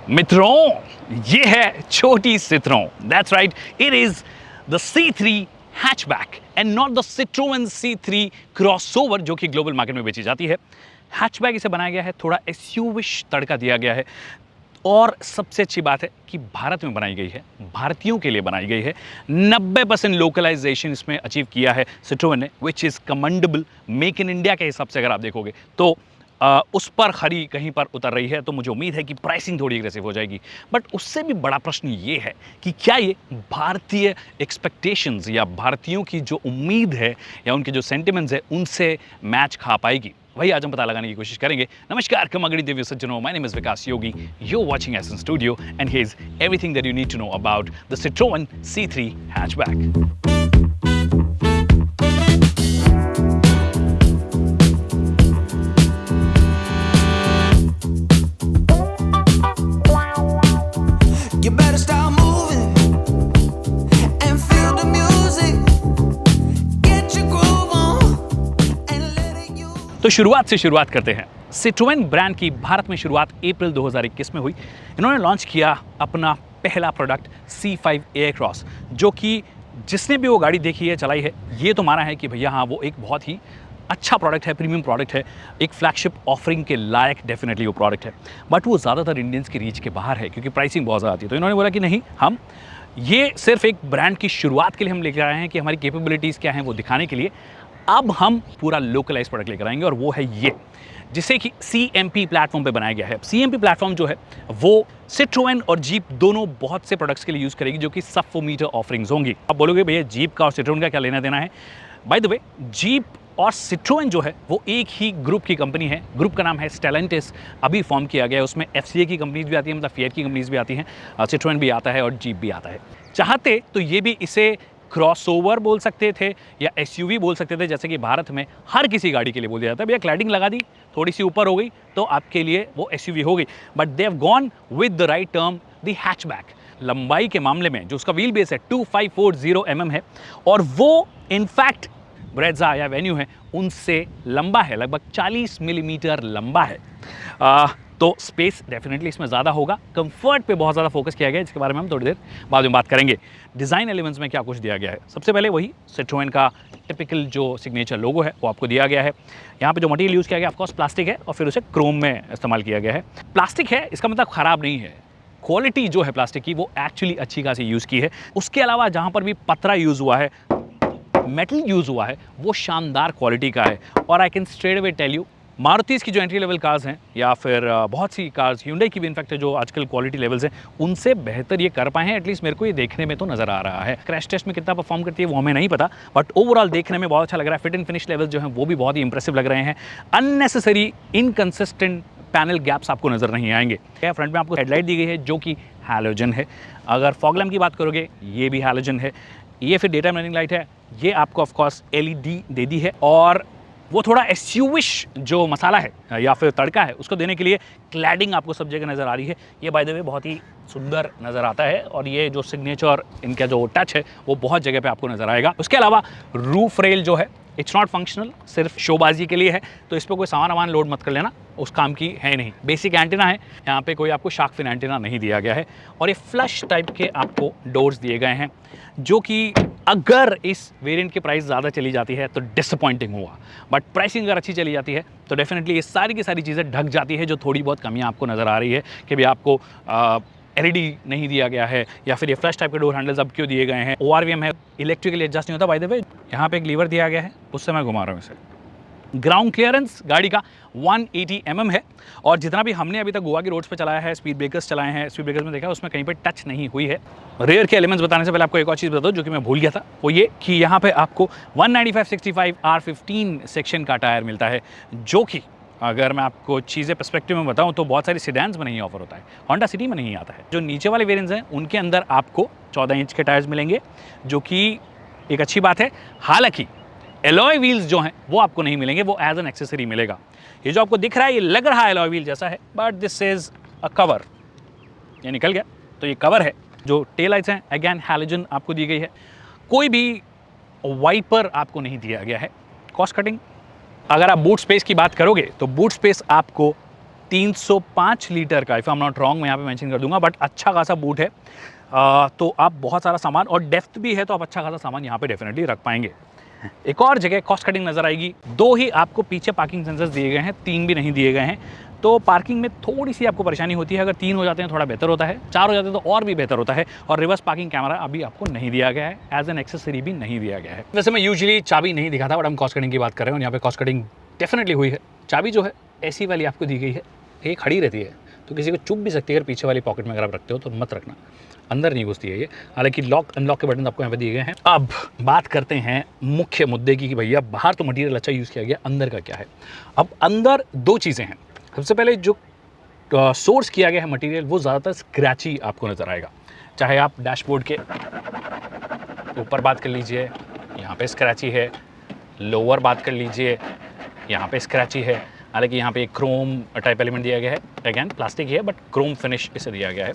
मित्रों, ये है छोटी Citroen. That's right, it is the C3 hatchback and not the Citroen C3 crossover जो कि ग्लोबल मार्केट में बेची जाती है। हैचबैक इसे बनाया गया है, थोड़ा एसयूविश तड़का दिया गया है और सबसे अच्छी बात है कि भारत में बनाई गई है, भारतीयों के लिए बनाई गई है। 90% लोकलाइजेशन इसमें अचीव किया है Citroen ने, which is commendable. Make in India के हिसाब से अगर आप देखोगे तो उस पर खरी कहीं पर उतर रही है, तो मुझे उम्मीद है कि प्राइसिंग थोड़ी एग्रेसिव हो जाएगी। बट उससे भी बड़ा प्रश्न ये है कि क्या ये भारतीय एक्सपेक्टेशंस या भारतीयों की जो उम्मीद है या उनके जो सेंटिमेंट्स है उनसे मैच खा पाएगी? वही आज हम पता लगाने की कोशिश करेंगे। नमस्कार कमगड़ी देवी सज्जनों, my name is Vikas Yogi, you watching एसन studio and here is everything that you need to know about the Citroen C3 hatchback. You better start moving and feel the music. Get your groove on and let it you. तो शुरुआत करते हैं। Citroen brand की भारत में शुरुआत अप्रैल 2021 में हुई। इन्होंने लॉन्च किया अपना पहला प्रोडक्ट C5 एयरक्रॉस, जो कि जिसने भी वो गाड़ी देखी है, चलाई है, ये तो माना है कि भैया हाँ वो एक बहुत ही अच्छा प्रोडक्ट है, प्रीमियम प्रोडक्ट है, एक फ्लैगशिप ऑफरिंग के लायक डेफिनेटली वो प्रोडक्ट है। बट वो ज़्यादातर इंडियंस की रीच के बाहर है क्योंकि प्राइसिंग बहुत ज़्यादा आती है। तो इन्होंने बोला कि नहीं, हम ये सिर्फ एक ब्रांड की शुरुआत के लिए हम लेकर आए हैं कि हमारी कैपेबिलिटीज़ क्या हैं वो दिखाने के लिए। अब हम पूरा लोकलाइज प्रोडक्ट लेकर आएंगे और वो है ये, जिसे कि CMP प्लेटफॉर्म पे बनाया गया है। CMP प्लेटफॉर्म जो है वो Citroen और जीप दोनों बहुत से प्रोडक्ट्स के लिए यूज़ करेगी, जो कि सब 4 मीटर ऑफरिंग्स होंगी। आप बोलोगे भैया जीप का और Citroen का क्या लेना देना है? बाय द वे, जीप और Citroen जो है वो एक ही ग्रुप की कंपनी है। ग्रुप का नाम है Stellantis, अभी फॉर्म किया गया है। उसमें FCA की कंपनीज भी आती है, मतलब फिएट की कंपनीज भी आती हैं, Citroen भी आता है और जीप भी आता है। चाहते तो ये भी इसे क्रॉसओवर बोल सकते थे या SUV बोल सकते थे, जैसे कि भारत में हर किसी गाड़ी के लिए बोल दिया जाता है। भैया क्लैडिंग लगा दी, थोड़ी सी ऊपर हो गई तो आपके लिए वो SUV हो गई। But they have gone with the right term, the hatchback. लंबाई के मामले में जो उसका व्हील बेस है 2540 mm है और वो इनफैक्ट ब्रेजा या वेन्यू है उनसे लंबा है, लगभग 40 मिलीमीटर लंबा है। तो स्पेस डेफिनेटली इसमें ज़्यादा होगा। कंफर्ट पे बहुत ज़्यादा फोकस किया गया है, जिसके बारे में हम थोड़ी देर बाद में बात करेंगे। डिज़ाइन एलिमेंट्स में क्या कुछ दिया गया है, सबसे पहले वही Citroen का टिपिकल जो सिग्नेचर लोगो है वो आपको दिया गया है। यहाँ पे जो मटेरियल यूज़ किया गया ऑफकोर्स प्लास्टिक है और फिर उसे क्रोम में इस्तेमाल किया गया है। प्लास्टिक है इसका मतलब ख़राब नहीं है, क्वालिटी जो है प्लास्टिक की वो एक्चुअली अच्छी खासी यूज़ की है। उसके अलावा जहाँ पर भी पतरा यूज़ हुआ है, मेटल यूज़ हुआ है, वो शानदार क्वालिटी का है। और I can straight away tell you, Marutis की जो एंट्री लेवल कार्स हैं या फिर बहुत सी कार्स, Hyundai की भी इनफैक्ट जो आजकल क्वालिटी लेवल्स हैं, उनसे बेहतर ये कर पाए हैं। एटलीस्ट मेरे को ये देखने में तो नज़र आ रहा है। क्रैश टेस्ट में कितना परफॉर्म करती है वो हमें नहीं पता, बट ओवरऑल देखने में बहुत अच्छा लग रहा है। फिट एंड फिनिश लेवल जो हैं वो भी बहुत ही इंप्रेसिव लग रहे हैं। अननेसेसरी इनकंसिस्टेंट पैनल गैप्स आपको नज़र नहीं आएंगे। फ्रंट में आपको हेडलाइट दी गई है जो कि हैलोजन है। अगर फॉग लैम्प की बात करोगे ये भी हैलोजन है। ये फिर डे टाइम रनिंग लाइट है, ये आपको ऑफकोर्स LED दे दी है। और वो थोड़ा SUV जो मसाला है या फिर तड़का है उसको देने के लिए क्लैडिंग आपको सब जगह नज़र आ रही है। ये बाय द वे बहुत ही सुंदर नज़र आता है और ये जो सिग्नेचर इनका जो टच है वो बहुत जगह पे आपको नज़र आएगा। उसके अलावा रूफ रेल जो है इट्स नॉट फंक्शनल, सिर्फ शोबाजी के लिए है, तो इस पर कोई सामान वामान लोड मत कर लेना, उस काम की है नहीं। बेसिक एंटीना है, यहाँ पे कोई आपको शार्क फिन एंटीना नहीं दिया गया है। और ये फ्लश टाइप के आपको डोर्स दिए गए हैं, जो कि अगर इस वेरिएंट की प्राइस ज़्यादा चली जाती है तो डिसअपॉइंटिंग हुआ, बट प्राइसिंग अगर अच्छी चली जाती है तो डेफिनेटली ये सारी की सारी चीज़ें ढक जाती है। जो थोड़ी बहुत कमियाँ आपको नज़र आ रही है कि भाई आपको LED नहीं दिया गया है या फिर ये फ्लैश टाइप के डोर हैंडल्स अब क्यों दिए गए हैं, ORVM है, इलेक्ट्रिकली एडजस्ट नहीं होता। बाय द वे यहाँ पे एक लीवर दिया गया है, उससे मैं घुमा रहा हूँ इसे। ग्राउंड क्लियरेंस गाड़ी का 180 mm है और जितना भी हमने अभी तक गोवा की रोड्स पे चलाया है, स्पीड ब्रेकर्स चलाए हैं, स्पीड ब्रेकर्स में देखा उसमें कहीं पे टच नहीं हुई है। रेयर के एलिमेंट्स बताने से पहले आपको एक और चीज़ बता दो जो कि मैं भूल गया था, वो ये कि यहाँ पे आपको 195/65 R15 सेक्शन का टायर मिलता है, जो कि अगर मैं आपको चीज़ें पर्सपेक्टिव में बताऊं तो बहुत सारी सिडैन्स में नहीं ऑफर होता है, होंडा सिटी में नहीं आता है। जो नीचे वाले वेरिएंट्स हैं उनके अंदर आपको 14 इंच के टायर्स मिलेंगे, जो कि एक अच्छी बात है। हालांकि एलॉय व्हील्स जो हैं वो आपको नहीं मिलेंगे, वो एज एन एक्सेसरी मिलेगा। ये जो आपको दिख रहा है ये लग रहा है एलॉय व्हील जैसा है, but this is a cover. ये निकल गया तो ये कवर है। जो टेल लाइट्स हैं अगेन हैलोजन आपको दी गई है, कोई भी वाइपर आपको नहीं दिया गया है। कॉस्ट कटिंग, अगर आप बूट स्पेस की बात करोगे तो बूट स्पेस आपको 305 लीटर का, if I am not wrong, मैं यहाँ पे मेंशन कर दूंगा, बट अच्छा खासा बूट है। तो आप बहुत सारा सामान, और डेप्थ भी है, तो आप अच्छा खासा सामान यहाँ पे डेफिनेटली रख पाएंगे। एक और जगह कॉस्ट कटिंग नज़र आएगी। 2 ही आपको पीछे पार्किंग सेंसर्स दिए गए हैं, 3 भी नहीं दिए गए हैं, तो पार्किंग में थोड़ी सी आपको परेशानी होती है। अगर 3 हो जाते हैं थोड़ा बेहतर होता है, 4 हो जाते हैं तो और भी बेहतर होता है। और रिवर्स पार्किंग कैमरा अभी आपको नहीं दिया गया है, एज एन एक्सेसरी भी नहीं दिया गया है। वैसे मैं यूजुअली चाबी नहीं दिखाता, बट हम कॉस्ट कटिंग की बात कर रहे हैं और यहाँ पे कॉस्ट कटिंग डेफिनेटली हुई है। चाबी जो है ऐसी वाली आपको दी गई है, ये खड़ी रहती है, तो किसी को चुप भी सकती है। अगर पीछे वाली पॉकेट में अगर आप रखते हो तो मत रखना, अंदर नहीं घुसती है ये। हालांकि लॉक अनलॉक के बटन आपको यहाँ पे दिए गए हैं। अब बात करते हैं मुख्य मुद्दे की कि भैया बाहर तो मटेरियल अच्छा यूज़ किया गया, अंदर का क्या है। अब अंदर 2 चीज़ें हैं। सबसे पहले जो सोर्स किया गया है मटेरियल, वो ज़्यादातर स्क्रैची आपको नज़र आएगा। चाहे आप डैशबोर्ड के ऊपर बात कर लीजिए, यहाँ पे स्क्रैची है, लोअर बात कर लीजिए, यहाँ पे स्क्रैची है। हालांकि यहाँ पे एक क्रोम टाइप एलिमेंट दिया गया है, अगेन प्लास्टिक ही है बट क्रोम फिनिश इसे दिया गया है।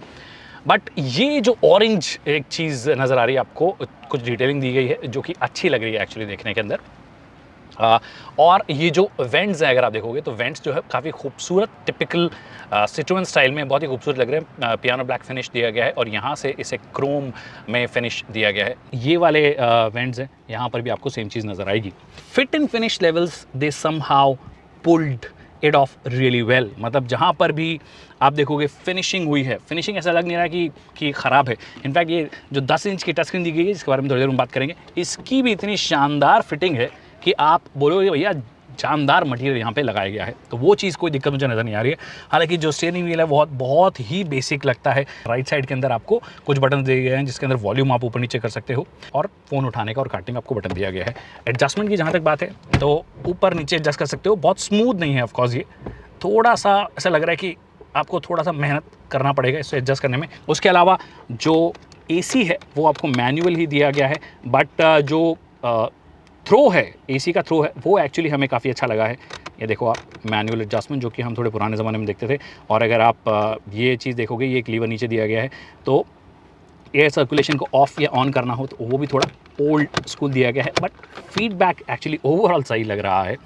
बट ये जो ऑरेंज एक चीज़ नज़र आ रही है आपको, कुछ डिटेलिंग दी गई है जो कि अच्छी लग रही है एक्चुअली देखने के अंदर। और ये जो वेंट्स हैं, अगर आप देखोगे तो वेंट्स जो है काफ़ी खूबसूरत, टिपिकल सिट्रोएन स्टाइल में बहुत ही खूबसूरत लग रहे हैं। पियानो ब्लैक फिनिश दिया गया है और यहाँ से इसे क्रोम में फिनिश दिया गया है। ये वाले वेंट्स हैं, यहाँ पर भी आपको सेम चीज़ नज़र आएगी। Fit and finish levels they somehow pulled it of really well. मतलब जहाँ पर भी आप देखोगे फिनिशिंग हुई है, फिनिशिंग ऐसा लग नहीं रहा कि ख़राब है। इनफैक्ट ये जो 10 इंच की टच स्क्रीन दी गई है, जिसके बारे में थोड़ी देर में बात करेंगे, इसकी भी इतनी शानदार फिटिंग है कि आप बोलोगे भैया जानदार मटेरियल यहाँ पे लगाया गया है। तो वो चीज़ कोई दिक्कत मुझे नज़र नहीं आ रही है। हालांकि जो स्टीयरिंग व्हील है बहुत ही बेसिक लगता है। राइट साइड के अंदर आपको कुछ बटन दिए गए हैं, जिसके अंदर वॉल्यूम आप ऊपर नीचे कर सकते हो, और फ़ोन उठाने का और काटने का आपको बटन दिया गया है। एडजस्टमेंट की जहाँ तक बात है तो ऊपर नीचे एडजस्ट कर सकते हो। बहुत स्मूथ नहीं है ऑफकोर्स, ये थोड़ा सा ऐसा लग रहा है कि आपको थोड़ा सा मेहनत करना पड़ेगा इसे एडजस्ट करने में। उसके अलावा जो AC है वो आपको मैनुअल ही दिया गया है, बट जो थ्रो है, AC का थ्रो है, वो एक्चुअली हमें काफ़ी अच्छा लगा है। ये देखो आप मैनुअल एडजस्टमेंट, जो कि हम थोड़े पुराने ज़माने में देखते थे। और अगर आप ये चीज़ देखोगे, ये एक लीवर नीचे दिया गया है, तो एयर सर्कुलेशन को ऑफ या ऑन करना हो तो वो भी थोड़ा ओल्ड स्कूल दिया गया है, बट फीडबैक एक्चुअली ओवरऑल सही लग रहा है।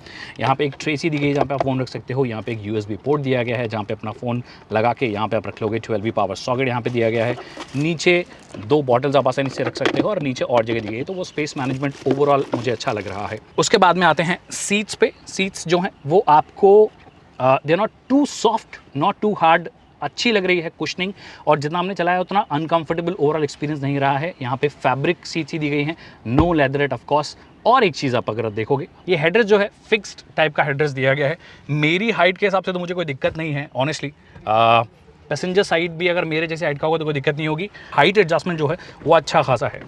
यहाँ पे एक ट्रेसी दी गई है जहाँ पे आप फ़ोन रख सकते हो। यहाँ पे एक USB पोर्ट दिया गया है जहाँ पे अपना फ़ोन लगा के यहाँ पे आप रख लोगे। 12V पावर सॉकेट यहाँ पे दिया गया है। नीचे 2 बॉटल्स आप आसानी से रख सकते हो और नीचे और जगह दी गई है, तो वो स्पेस मैनेजमेंट ओवरऑल मुझे अच्छा लग रहा है। उसके बाद में आते हैं सीट्स पे। सीट्स जो हैं वो आपको they are not too soft, not too hard, अच्छी लग रही है कुशनिंग, और जितना हमने चलाया उतना अनकंफर्टेबल ओवरऑल एक्सपीरियंस नहीं रहा है। यहाँ पे फैब्रिक सीट्स ही दी गई हैं, नो लेदरेट ऑफ कोर्स। और एक चीज़ आप अगर देखोगे, ये हेडरेस्ट जो है फिक्स्ड टाइप का हेडरेस्ट दिया गया है। मेरी हाइट के हिसाब से तो मुझे कोई दिक्कत नहीं है ऑनेस्टली। पैसेंजर साइड भी अगर मेरे जैसे हाइट का होगा तो कोई दिक्कत नहीं होगी। हाइट एडजस्टमेंट जो है वो अच्छा खासा है।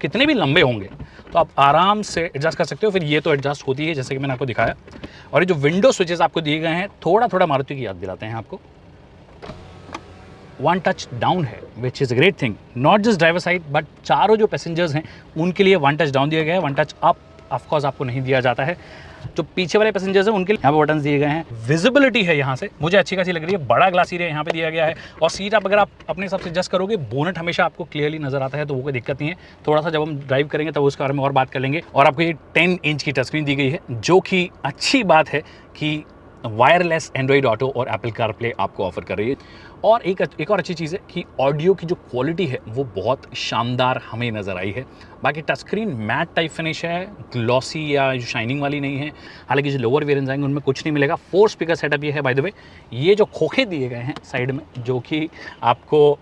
कितने भी लंबे होंगे तो आप आराम से एडजस्ट कर सकते हो। फिर ये तो एडजस्ट होती है जैसे कि मैंने आपको दिखाया। और ये जो विंडो स्विचेस आपको दिए गए हैं थोड़ा थोड़ा मारुति की याद दिलाते हैं आपको। 1 टच डाउन है, which is a great thing, not just driver side but चारों जो पैसेंजर्स हैं उनके लिए 1 टच डाउन दिया गया है। 1 टच अप ऑफकोर्स आपको नहीं दिया जाता है। जो पीछे वाले पैसेंजर्स हैं उनके लिए यहाँ पे बटन दिए गए हैं। विजिबिलिटी है यहाँ से मुझे अच्छी खासी लग रही है। बड़ा ग्लास एरिया यहाँ पे दिया गया है। और सीट आप अगर आप अपने हिसाब से एडजस्ट करोगे, बोनट हमेशा आपको क्लियरली नजर आता है, तो वो कोई दिक्कत नहीं है। थोड़ा सा जब हम ड्राइव करेंगे तब उसके बारे में और बात कर लेंगे। और आपको ये 10 इंच की टच स्क्रीन दी गई है, जो कि अच्छी बात है कि वायरलेस एंड्रॉइड ऑटो और एप्पल कारप्ले आपको ऑफर कर रही है। और एक और अच्छी चीज़ है कि ऑडियो की जो क्वालिटी है वो बहुत शानदार हमें नज़र आई है। बाकी touch screen matte type finish है, ग्लॉसी या जो शाइनिंग वाली नहीं है। हालांकि जो लोअर वेरिएंट्स आएंगे उनमें कुछ नहीं मिलेगा। 4 स्पीकर सेटअप ये है बाय द वे। ये जो खोखे दिए गए हैं साइड में, जो कि आपको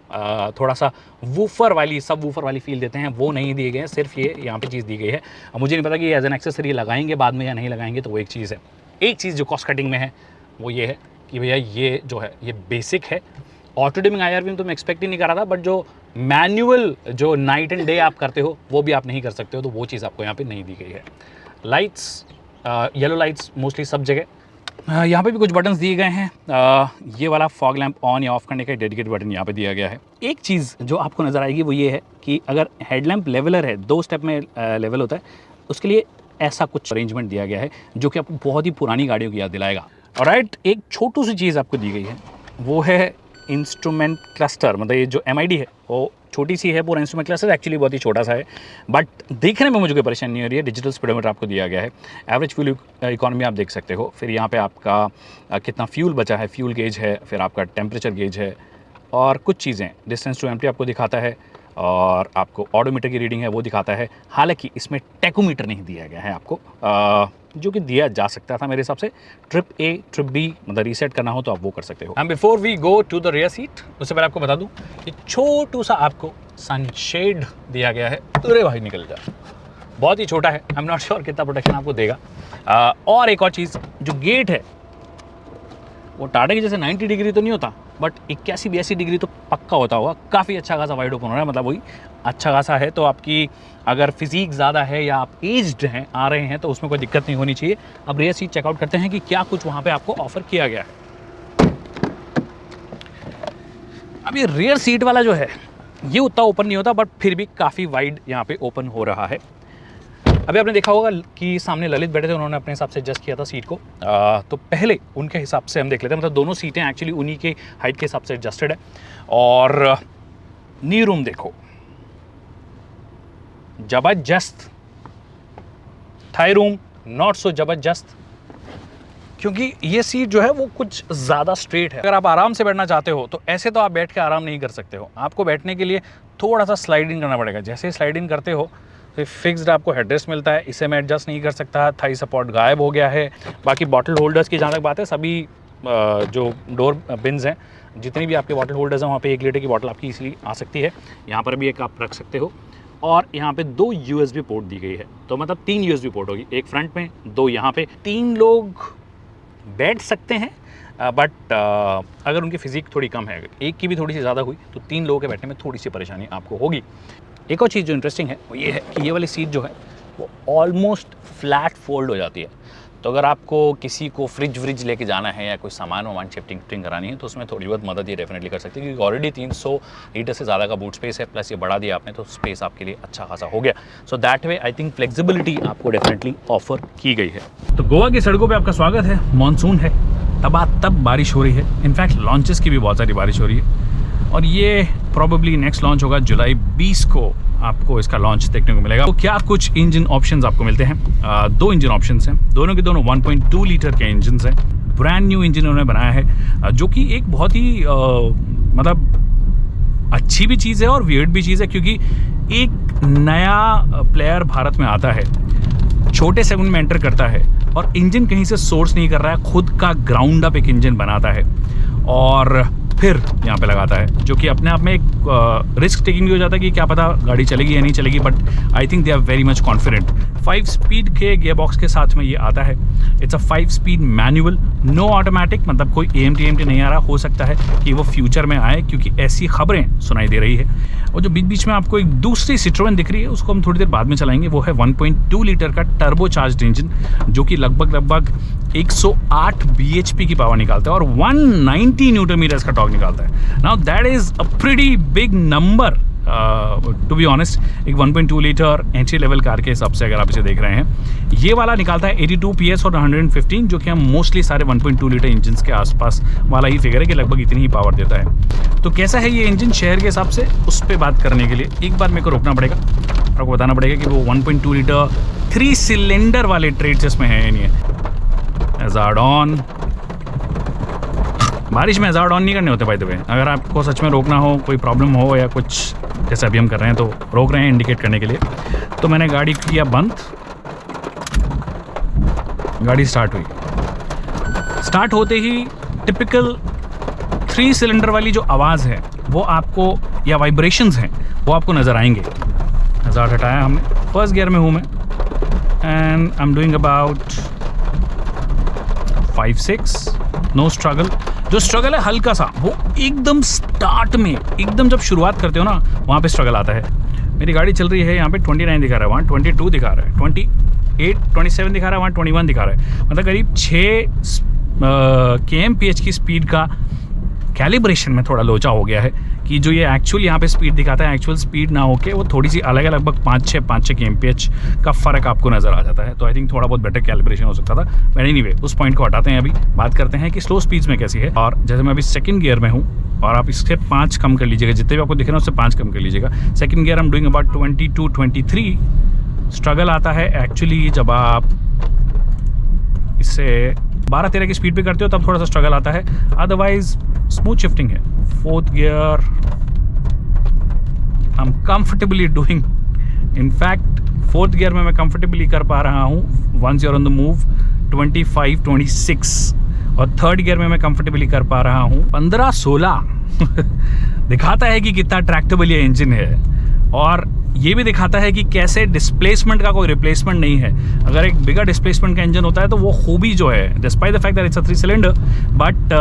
थोड़ा सा वूफर वाली, सब वूफर वाली फील देते हैं, वो नहीं दिए गए हैं। सिर्फ ये यहाँ पे चीज़ दी गई है। अब मुझे नहीं पता कि एज एन एक्सेसरी लगाएंगे बाद में या नहीं लगाएंगे, तो वो एक चीज़ है। एक चीज़ जो कॉस्ट कटिंग में है वो ये है कि भैया ये जो है ये बेसिक है। ऑटो डिमिंग IR तो मैं एक्सपेक्ट ही नहीं कर रहा था, बट जो मैनुअल जो नाइट एंड डे आप करते हो वो भी आप नहीं कर सकते हो, तो वो चीज़ आपको यहाँ पे नहीं दी गई है। लाइट्स, येलो लाइट्स मोस्टली सब जगह। यहाँ पे भी कुछ बटन्स दिए गए हैं। ये वाला फॉग लैंप ऑन या ऑफ करने का डेडिकेटेड बटन यहाँ पे दिया गया है। एक चीज़ जो आपको नज़र आएगी वो ये है कि अगर हेडलैम्प लेवलर है, 2 स्टेप में लेवल होता है, उसके लिए ऐसा कुछ अरेंजमेंट दिया गया है जो कि आपको बहुत ही पुरानी गाड़ियों की याद दिलाएगा। ऑलराइट, एक छोटी सी चीज़ आपको दी गई है, वो है इंस्ट्रूमेंट क्लस्टर, मतलब ये जो MID है वो छोटी सी है, पूरा इंस्ट्रूमेंट क्लस्टर एक्चुअली बहुत ही छोटा सा है, बट देखने में मुझे कोई परेशानी नहीं हो रही है। डिजिटल स्पीडोमीटर आपको दिया गया है, एवरेज फ्यूल इकोनॉमी आप देख सकते हो, फिर यहाँ पे आपका कितना फ्यूल बचा है, फ्यूल गेज है, फिर आपका टेम्परेचर गेज है और कुछ चीज़ें, डिस्टेंस टू एम्प्टी आपको दिखाता है और आपको ऑडोमीटर की रीडिंग है वो दिखाता है। हालांकि इसमें टैकोमीटर नहीं दिया गया है आपको, जो कि दिया जा सकता था मेरे हिसाब से। ट्रिप A, ट्रिप B मतलब रीसेट करना हो तो आप वो कर सकते हो। And before we go to the rear seat, उससे पहले आपको बता दूं कि छोटू सा आपको सनशेड दिया गया है। अरे भाई निकल जा, बहुत ही छोटा है, आई एम नॉट श्योर कितना प्रोटेक्शन आपको देगा। और एक और चीज़, जो गेट है वो टाटा की जैसे 90 डिग्री तो नहीं होता, बट 81-82 डिग्री तो पक्का होता होगा। काफ़ी अच्छा खासा वाइड ओपन हो रहा है, मतलब वही अच्छा खासा है। तो आपकी अगर फिजिक ज़्यादा है या आप एज्ड हैं, आ रहे हैं, तो उसमें कोई दिक्कत नहीं होनी चाहिए। अब रियर सीट चेकआउट करते हैं कि क्या कुछ वहाँ पे आपको ऑफर किया गया है। अब ये रियर सीट वाला जो है ये उतना ओपन नहीं होता, बट फिर भी काफ़ी वाइड यहाँ पे ओपन हो रहा है। अभी आपने देखा होगा कि सामने ललित बैठे थे, उन्होंने अपने हिसाब से एडजस्ट किया था सीट को। तो पहले उनके हिसाब से हम देख लेते हैं, मतलब दोनों सीटें एक्चुअली उन्हीं के हाइट के हिसाब से एडजस्टेड है। और नी रूम देखो, जबरदस्त। थाई रूम नॉट सो जबरदस्त, क्योंकि ये सीट जो है वो कुछ ज़्यादा स्ट्रेट है। अगर आप आराम से बैठना चाहते हो तो ऐसे तो आप बैठ के आराम नहीं कर सकते हो, आपको बैठने के लिए थोड़ा सा स्लाइडिंग करना पड़ेगा। जैसे ही स्लाइडिंग करते हो तो फिक्स्ड आपको हेडरेस्ट मिलता है, इसे मैं एडजस्ट नहीं कर सकता। थाई सपोर्ट गायब हो गया है। बाकी बॉटल होल्डर्स की जहाँ तक बात है, सभी जो डोर बिन्स हैं, जितनी भी आपके बॉटल होल्डर्स हैं, वहाँ पे 1 लीटर की बॉटल आपकी इजीली आ सकती है। यहाँ पर भी एक आप रख सकते हो। और यहाँ पे 2 USB पोर्ट दी गई है, तो मतलब 3 USB पोर्ट होगी, एक फ्रंट में, 2 यहाँ पे। 3 लोग बैठ सकते हैं, बट अगर उनकी फिजिक थोड़ी कम है, एक की भी थोड़ी सी ज़्यादा हुई तो 3 लोगों के बैठने में थोड़ी सी परेशानी आपको होगी। एक और चीज़ जो इंटरेस्टिंग है वो ये है कि ये वाली सीट जो है वो ऑलमोस्ट फ्लैट फोल्ड हो जाती है। तो अगर आपको किसी को फ्रिज लेके जाना है या कोई सामान शिफ्टिंग करानी है तो उसमें थोड़ी बहुत मदद ये डेफिनेटली कर सकती है, क्योंकि ऑलरेडी 300 लीटर से ज़्यादा का बूट स्पेस है, प्लस ये बढ़ा दिया आपने तो स्पेस आपके लिए अच्छा खासा हो गया। So that way I think flexibility आपको डेफिनेटली ऑफर की गई है। तो गोवा की सड़कों पर आपका स्वागत है। मानसून है, तब बारिश हो रही है, इनफैक्ट लॉन्चेस की भी बहुत सारी बारिश हो रही है। और ये प्रॉबेबली नेक्स्ट लॉन्च होगा जुलाई 20 को, आपको इसका लॉन्च देखने को मिलेगा। तो क्या कुछ इंजन ऑप्शंस आपको मिलते हैं? 2 इंजन ऑप्शंस हैं, दोनों के दोनों 1.2 लीटर के इंजन हैं। ब्रांड न्यू इंजन उन्होंने बनाया है, जो कि एक बहुत ही मतलब अच्छी भी चीज़ है और वियर्ड भी चीज़ है, क्योंकि एक नया प्लेयर भारत में आता है, छोटे सेगमेंट में एंटर करता है और इंजन कहीं से सोर्स नहीं कर रहा है, खुद का ग्राउंड अप एक इंजन बनाता है और फिर यहाँ पे लगाता है, जो कि अपने आप में एक रिस्क टेकिंग भी हो जाता है कि क्या पता गाड़ी चलेगी या नहीं चलेगी। But I think they are very much confident. 5 speed के गियर बॉक्स के साथ में ये आता है। It's a 5 speed manual, no automatic, मतलब कोई AMT नहीं आ रहा। हो सकता है कि वो फ्यूचर में आए, क्योंकि ऐसी खबरें सुनाई दे रही है। और जो बीच में आपको एक दूसरी सिट्रोएन दिख रही है, उसको हम थोड़ी देर बाद में चलाएंगे। वो है 1.2 लीटर का टर्बो चार्ज्ड इंजन, जो कि लगभग 108 bhp की पावर निकालता है और 190 न्यूटन मीटर्स का टॉर्क निकालता है। Now that is a pretty big number to be honest. एक 1.2 लीटर एंट्री लेवल कार के हिसाब से अगर आप इसे देख रहे हैं, ये वाला निकालता है 82 PS और 115, जो कि हम मोस्टली सारे 1.2 लीटर इंजन के आसपास वाला ही फिगर है कि लगभग इतनी ही पावर देता है। तो कैसा है ये इंजन शहर के हिसाब से, उस पर बात करने के लिए एक बार मेरे को रोकना पड़ेगा, आपको बताना पड़ेगा कि वो 1.2 लीटर 3 सिलेंडर वाले ट्रेड्स इसमें है या नहीं है। हैजार्ड ऑन, बारिश में हैजार्ड ऑन नहीं करने होते भाई। द वे, अगर आपको सच में रोकना हो, कोई प्रॉब्लम हो या कुछ, जैसे अभी हम कर रहे हैं तो रोक रहे हैं इंडिकेट करने के लिए, तो मैंने गाड़ी किया बंद, गाड़ी स्टार्ट हुई। स्टार्ट होते ही टिपिकल 3 सिलेंडर वाली जो आवाज़ है वो आपको, या वाइब्रेशंस हैं, वो आपको नज़र आएंगे। हैजार्ड हटाया हमने, फर्स्ट गियर में हूँ मैं, and I am doing about 5-6, no struggle. जो स्ट्रगल है हल्का सा, वो एकदम स्टार्ट में, एकदम जब शुरुआत करते हो ना, वहाँ पे स्ट्रगल आता है। मेरी गाड़ी चल रही है, यहाँ पे 29 दिखा रहा है, वहाँ 22 दिखा रहा है, 28, 27 दिखा रहा है, वहाँ 21 दिखा रहा है। मतलब करीब 6 kmph की स्पीड का कैलिब्रेशन में थोड़ा लोचा हो गया है कि कि जो ये एक्चुअल यहाँ पे स्पीड दिखाता है, एक्चुअल स्पीड ना होके वो थोड़ी सी अलग है, लगभग 5-6 kmph का फ़र्क आपको नज़र आ जाता है। तो आई थिंक थोड़ा बहुत बेटर कैलिब्रेशन हो सकता था। बट एनीवे, उस पॉइंट को हटाते हैं। अभी बात करते हैं कि स्लो स्पीड्स में कैसी है। और जैसे मैं अभी सेकंड गियर में हूँ और आप इससे 5 कम कर लीजिएगा, जितने भी आपको दिख रहे हैं उससे 5 कम कर लीजिएगा। सेकंड गियर हम डूइंग अबाउट 22-23। स्ट्रगल आता है एक्चुअली जब आप इससे 12-13 की स्पीड पे करते हो तब थोड़ा सा स्ट्रगल आता है, अदरवाइज स्मूथ शिफ्टिंग है। Fourth gear I am comfortably doing, in fact fourth gear में मैं कंफर्टेबली कर पा रहा हूँ once you're on the move 25-26, और थर्ड गियर में मैं कंफर्टेबली कर पा रहा हूँ 15-16। दिखाता है कि कितना ट्रैक्टेबल ये इंजन है, और ये भी दिखाता है कि कैसे डिस्प्लेसमेंट का कोई रिप्लेसमेंट नहीं है। अगर एक बिगर डिस्प्लेसमेंट का इंजन होता है तो वो खूबी जो है, despite the fact that it's a 3 cylinder, but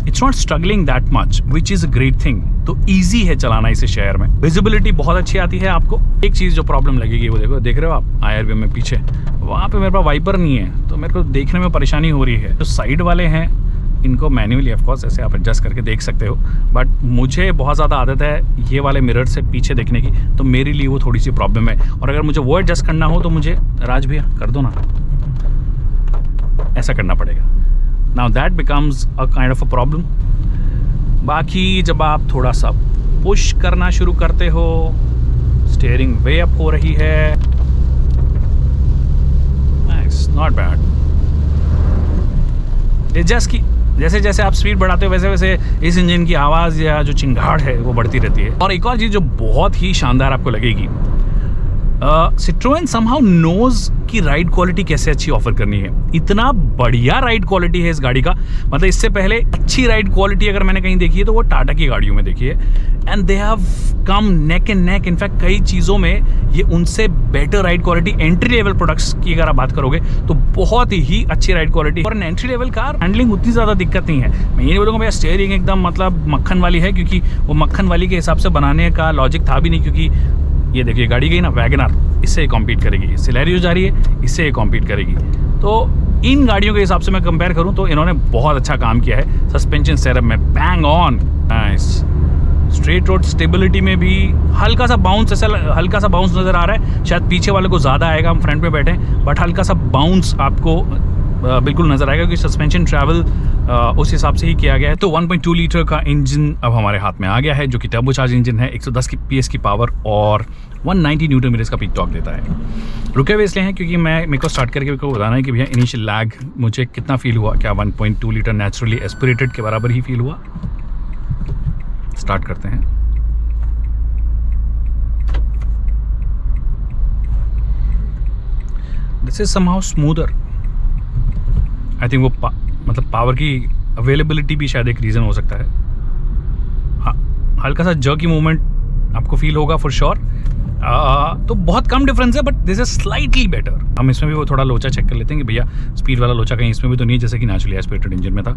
it's not struggling that much, which is a great thing. तो ईजी है चलाना इसे शहर में, विजिबिलिटी बहुत अच्छी आती है आपको। एक चीज़ जो प्रॉब्लम लगेगी वो देखो, देख रहे हो आप IRV में पीछे, वहाँ पे मेरे पास वाइपर नहीं है तो मेरे को देखने में परेशानी हो रही है। जो साइड वाले हैं इनको मैन्युअली ऑफकोर्स ऐसे आप एडजस्ट करके देख सकते हो, बट मुझे बहुत ज़्यादा आदत है ये वाले मिरर से पीछे देखने की, तो मेरे लिए वो थोड़ी सी प्रॉब्लम है। और अगर मुझे वो एडजस्ट करना हो तो मुझे राज भैया कर दो ना, ऐसा करना पड़ेगा। Now that becomes a kind of a problem. बाकी जब आप थोड़ा सा पुश करना शुरू करते हो, स्टीयरिंग वे अप हो रही है, नाइस, नॉट बैड। जस्ट कि जैसे जैसे आप स्पीड बढ़ाते हो वैसे वैसे इस इंजन की आवाज़ या जो चिंगाड़ है वो बढ़ती रहती है। और एक और चीज़ जो बहुत ही शानदार आपको लगेगी, सिट्रोएन समहाउ नोज की राइड क्वालिटी कैसे अच्छी ऑफर करनी है। इतना बढ़िया राइड क्वालिटी है इस गाड़ी का, मतलब इससे पहले अच्छी राइड क्वालिटी अगर मैंने कहीं देखी है तो वो टाटा की गाड़ियों में देखी है, and they have come neck and neck. In fact कई चीज़ों में ये उनसे better ride quality, entry level products की अगर आप बात करोगे तो बहुत ही अच्छी राइड क्वालिटी। और एंट्री लेवल कार हैंडलिंग उतनी ज़्यादा दिक्कत नहीं है। मैं ये नहीं बोलूँगा भैया स्टीयरिंग एकदम मतलब मक्खन वाली है, क्योंकि वो मक्खन वाली के हिसाब से बनाने का लॉजिक था भी नहीं, क्योंकि ये देखिए गाड़ी गई ना वैगनर, इससे कॉम्पीट करेगी, सिलेरियो जा रही है इससे कॉम्पीट करेगी। तो इन गाड़ियों के हिसाब से मैं कंपेयर करूं तो इन्होंने बहुत अच्छा काम किया है सस्पेंशन सेटअप में, bang on, nice. Straight road stability में भी हल्का सा बाउंस, ऐसा हल्का सा बाउंस नज़र आ रहा है, शायद पीछे वाले को ज़्यादा आएगा, हम फ्रंट में बैठे हैं, बट हल्का सा बाउंस आपको बिल्कुल नज़र आएगा, क्योंकि सस्पेंशन ट्रैवल उस हिसाब से ही किया गया है। तो 1.2 लीटर का इंजन अब हमारे हाथ में आ गया है, जो कि टर्बोचार्ज इंजन है, 110 की PS की पावर और 190 न्यूटन मीटर का पीक टॉर्क देता है। रुके हुए इसलिए हैं क्योंकि मेरे को स्टार्ट करके मेरे को बताना है कि भैया इनिशियल लैग मुझे कितना फील हुआ, क्या 1.2 लीटर नेचुरली एस्पिरेटेड के बराबर ही फील हुआ। स्टार्ट करते हैं। This is somehow smoother. I think वो मतलब पावर की अवेलेबिलिटी भी शायद एक रीज़न हो सकता है। हाँ, हल्का सा जर्की मूवमेंट आपको फील होगा फॉर श्योर। तो बहुत कम डिफरेंस है, but this is slightly better. हम इसमें भी वो थोड़ा लोचा चेक कर लेते हैं कि भैया स्पीड वाला लोचा कहीं इसमें भी तो नहीं, जैसे कि नेचुरली एस्पिरेटेड इंजन में था।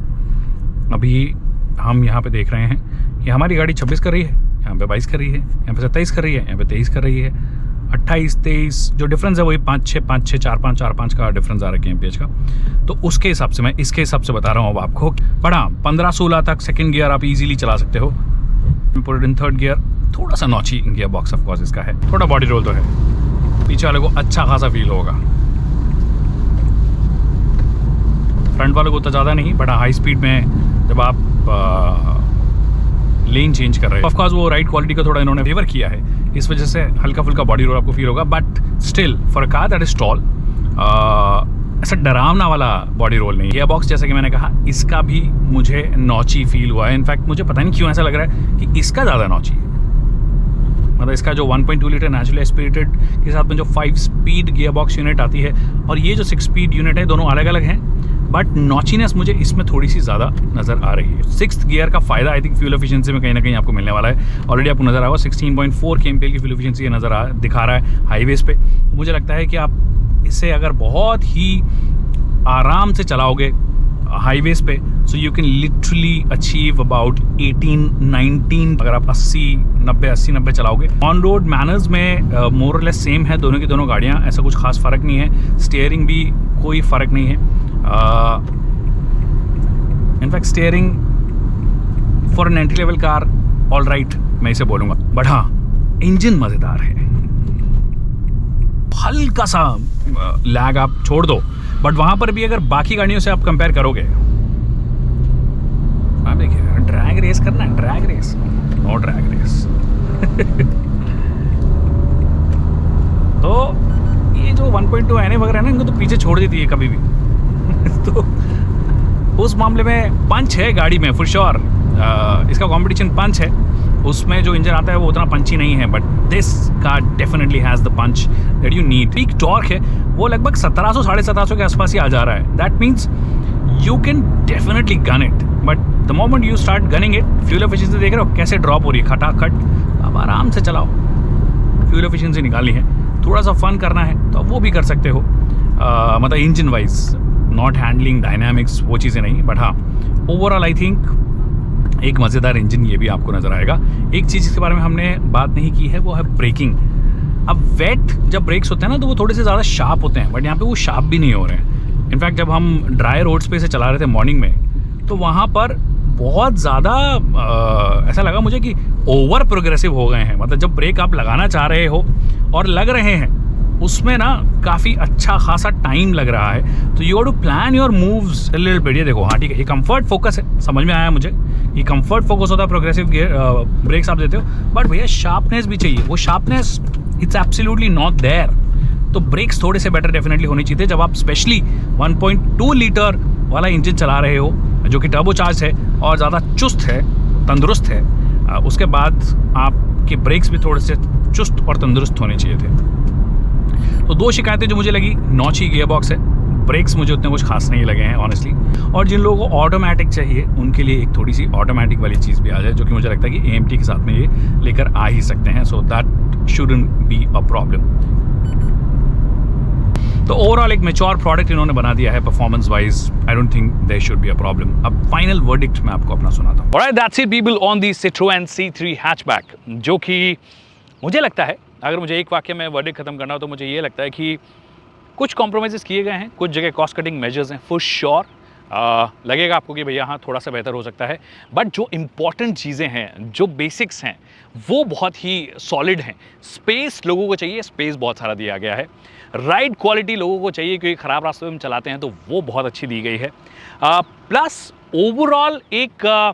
अभी हम यहाँ पे देख रहे हैं कि हमारी गाड़ी 26 कर रही है, यहाँ पे 22 कर रही है, यहाँ पे 27 कर रही है, यहाँ पे 23 कर रही है, 28, 23। जो डिफरेंस है वही 5-6, 5-6, 4-5, 4-5 का डिफरेंस आ रहा है kmph का। तो उसके हिसाब से मैं इसके हिसाब से बता रहा हूँ अब आपको। बट हाँ, 15-16 तक सेकेंड गियर आप इजीली चला सकते हो। Put it in third gear, थोड़ा सा नॉची गियर बॉक्स ऑफ कोर्स इसका है, थोड़ा बॉडी रोल तो है, पीछे वाले को अच्छा खासा फील होगा, फ्रंट वाले को उतना ज़्यादा नहीं, बट हाई स्पीड में जब आप लेन चेंज कर रहे हैं, ऑफ कोर्स वो राइड क्वालिटी का थोड़ा इन्होंने फेवर किया है, इस वजह से हल्का फुल्का बॉडी रोल आपको फील होगा। But still for a car that is tall, ऐसा डरावना वाला बॉडी रोल नहीं। गियर बॉक्स जैसे कि मैंने कहा, इसका भी मुझे नॉची फील हुआ है। इनफैक्ट मुझे पता नहीं क्यों ऐसा लग रहा है कि इसका ज़्यादा नॉची है। मतलब इसका जो 1.2 लीटर नेचुरली एस्पिरेटेड के साथ में जो 5 स्पीड गियर बॉक्स यूनिट आती है और ये जो 6 स्पीड यूनिट है, दोनों अलग अलग हैं, बट नॉचीनेस मुझे इसमें थोड़ी सी ज़्यादा नज़र आ रही है। 6th गियर का फ़ायदा आई थिंक फ्यूल एफिशिएंसी में कहीं ना कहीं आपको मिलने वाला है। ऑलरेडी आपको नज़र आएगा 16.4 kmpl की फ्यूल एफिशिएंसी दिखा रहा है हाईवेज़ पे। तो मुझे लगता है कि आप इसे अगर बहुत ही आराम से चलाओगे हाईवेज़ पे, so you can literally achieve about 18-19 अगर आप 80-90 चलाओगे। ऑन रोड मैनर्स में मोर और लेस सेम है दोनों की दोनों गाड़ियाँ, ऐसा कुछ खास फ़र्क नहीं है। स्टीयरिंग भी कोई फ़र्क नहीं है। In fact steering for an entry level car all right मैं इसे बोलूँगा, बट हाँ इंजन मज़ेदार है। हल्का सा लैग आप छोड़ दो, बट वहाँ पर भी अगर बाकी गाड़ियों से आप कंपेयर करोगे, आप देखिए ड्रैग रेस करना है, drag race, no drag race. तो ये जो 1.2 NA वगैरह है ना, इनको तो पीछे छोड़ देती है कभी भी। तो उस मामले में पंच है गाड़ी में फॉर श्योर, इसका कंपटीशन पंच है, उसमें जो इंजन आता है वो उतना पंची नहीं है, but this car definitely has the punch that you need. Peak torque है वो लगभग 1700 1750 के आसपास ही आ जा रहा है। That means you can definitely gun it, but the moment you start gunning it, fuel efficiency देख रहे हो कैसे ड्रॉप हो रही है खटाखट। अब आराम से चलाओ, फ्यूल एफिशिएंसी निकालनी है, थोड़ा सा फन करना है तो वो भी कर सकते हो, मतलब engine wise, not handling dynamics वो चीज़ें नहीं, बट हाँ ओवरऑल आई थिंक एक मज़ेदार इंजन ये भी आपको नज़र आएगा। एक चीज़ इसके बारे में हमने बात नहीं की है, वो है ब्रेकिंग। अब वेट जब ब्रेक्स होते हैं ना तो वो थोड़े से ज़्यादा शार्प होते हैं, बट यहाँ पे वो शार्प भी नहीं हो रहे हैं। इनफैक्ट जब हम ड्राई रोड्स पे से चला रहे थे मॉर्निंग में, तो वहाँ पर बहुत ज़्यादा ऐसा लगा मुझे कि ओवर प्रोग्रेसिव हो गए हैं। मतलब जब ब्रेक आप लगाना चाह रहे हो और लग रहे हैं, उसमें ना काफ़ी अच्छा खासा टाइम लग रहा है। तो you have to plan your moves a little bit. ये देखो, हाँ ठीक है, ये कंफर्ट फोकस है, समझ में आया मुझे, ये कंफर्ट फोकस होता है, प्रोग्रेसिव गियर ब्रेक्स आप देते हो, बट भैया शार्पनेस भी चाहिए। वो sharpness it's absolutely not there. तो ब्रेक्स थोड़े से बेटर डेफिनेटली होने चाहिए जब आप स्पेशली 1.2 लीटर वाला इंजन चला रहे हो, जो कि टर्बोचार्ज है और ज़्यादा चुस्त है, तंदुरुस्त है। उसके बाद आपके ब्रेक्स भी थोड़े से चुस्त और तंदुरुस्त होने चाहिए थे। तो दो शिकायतें जो मुझे लगी, नॉच ही गियर बॉक्स है, ब्रेक्स मुझे उतने कुछ खास नहीं लगे हैं ऑनेस्टली। और जिन लोगों को ऑटोमेटिक चाहिए उनके लिए एक थोड़ी सी ऑटोमेटिक वाली चीज़ भी आ जाए, जो कि मुझे लगता है कि AMT के साथ में ये लेकर आ ही सकते हैं। So that shouldn't be a problem. तो ओवरऑल एक मैच्योर प्रोडक्ट इन्होंने बना दिया है performance wise. I don't think there should be a problem. अब फाइनल वर्डिक्ट मैं आपको अपना सुनाता हूँ। Alright, that's it people on the Citroën C3 hatchback, जो कि मुझे लगता है, अगर मुझे एक वाक्य में वर्डिक्ट खत्म करना हो तो मुझे ये लगता है कि कुछ कॉम्प्रोमाइज़ किए गए हैं, कुछ जगह कॉस्ट कटिंग मेजर्स हैं फॉर श्योर। लगेगा आपको कि भैया हाँ थोड़ा सा बेहतर हो सकता है, बट जो इंपॉर्टेंट चीज़ें हैं, जो बेसिक्स हैं, वो बहुत ही सॉलिड हैं। स्पेस लोगों को चाहिए, स्पेस बहुत सारा दिया गया है। राइड क्वालिटी लोगों को चाहिए क्योंकि ख़राब रास्ते में हम चलाते हैं, तो वो बहुत अच्छी दी गई है। प्लस ओवरऑल एक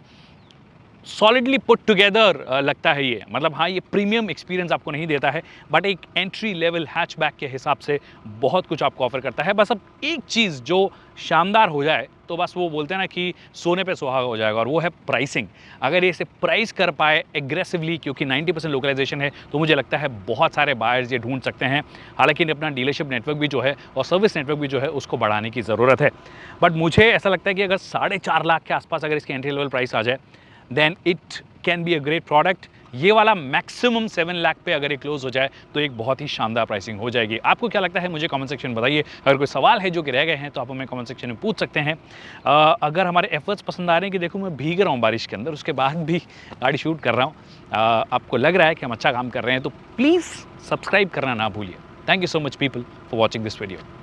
सॉलिडली पुट टुगेदर लगता है ये। मतलब हाँ, ये प्रीमियम एक्सपीरियंस आपको नहीं देता है, बट एक एंट्री लेवल हैचबैक के हिसाब से बहुत कुछ आपको ऑफर करता है। बस अब एक चीज़ जो शानदार हो जाए तो बस वो बोलते हैं ना कि सोने पे सुहागा हो जाएगा, और वो है प्राइसिंग। अगर ये इसे प्राइस कर पाए एग्रेसिवली, क्योंकि 90% लोकलाइजेशन है, तो मुझे लगता है बहुत सारे बायर्स ये ढूंढ सकते हैं। हालांकि अपना डीलरशिप नेटवर्क भी जो है और सर्विस नेटवर्क भी जो है उसको बढ़ाने की ज़रूरत है। बट मुझे ऐसा लगता है कि अगर 4.5 लाख के आसपास अगर इसकी एंट्री लेवल प्राइस आ जाए, then it can be a great product. ये वाला मैक्सिमम 7 लाख पे अगर ये क्लोज हो जाए तो एक बहुत ही शानदार प्राइसिंग हो जाएगी। आपको क्या लगता है मुझे कमेंट सेक्शन में बताइए। अगर कोई सवाल है जो कि रह गए हैं तो आप हमें कमेंट सेक्शन में पूछ सकते हैं। अगर हमारे एफर्ट्स पसंद आ रहे हैं कि देखो मैं भीग रहा हूँ बारिश के अंदर, उसके बाद भी गाड़ी शूट कर रहा हूँ, आपको लग रहा है कि हम अच्छा काम कर रहे हैं, तो प्लीज़ सब्सक्राइब करना ना भूलिए। Thank you so much people for watching this video.